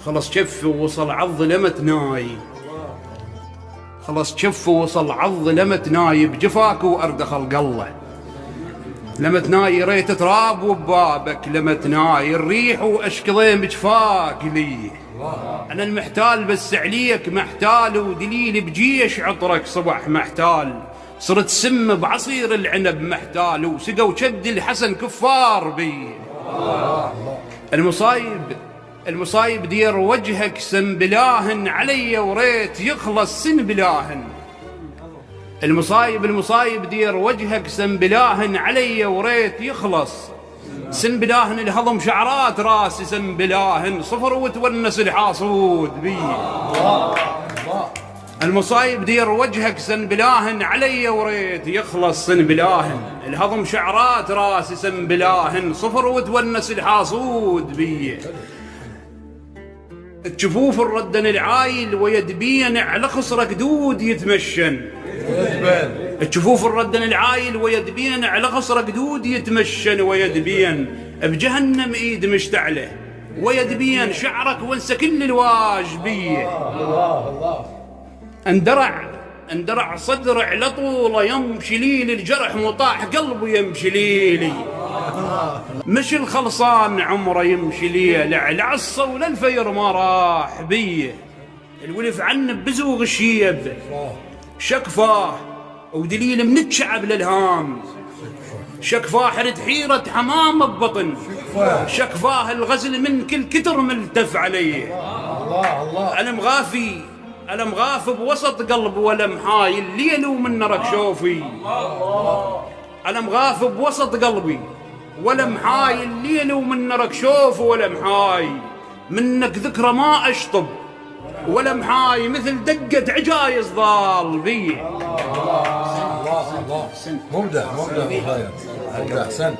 خلص شف ووصل عالظلمة ناي، خلص شف ووصل عالظلمة ناي، بجفاك وأردخ القلة. لمة ناي ريت تراب وبابك، لمة ناي الريح وأشكضين بجفاك لي. أنا المحتال بس عليك محتال، ودليل بجيش عطرك صبح محتال. صرت سم بعصير العنب محتال، وسقوا شد الحسن كفار بي. المصايب دير وجهك سنبلاهن علي، وريت يخلص سنبلاهن. المصايب دير وجهك سنبلاهن علي، وريت يخلص سنبلاهن. الهضم شعرات راسي سنبلاهن، صفر وتونس الحاصود بي. المصايب دير وجهك سنبلاهن علي، وريت يخلص سنبلاهن. الهضم شعرات راسي سنبلاهن، صفر وتونس الحاصود بي. الجفوف الردن العايل ويدبين على خصرك دود يتمشن. الجفوف الردن العايل ويدبين على خصرك دود يتمشن، ويدبين بجهنم ايد مشتعله، ويدبين شعرك وانسى كل الواجبيه. اندرع صدر على طوله يمشي لي، الجرح مطاح قلبه يمشي لي. مش الخلصان عمره يمشي لي، العصا ولا الفير ما راح بيه. الولف عنه بزوغ الشيب شكفاه، ودليل من الشعب للهام. شكفاه حرد حيرة حمام ببطن، شكفاه الغزل من كل كتر ملتف عليه. ألم غافي بوسط قلب ولم حاي، الليل ومن نرك شوفي. ألم غافي بوسط قلبي ولم حاي، الليل ومن نرك شوف ولم حاي. منك ذكرى ما أشطب ولم حاي، مثل دقة عجايز ضال بي. الله مبدع مبدع، أحسنت.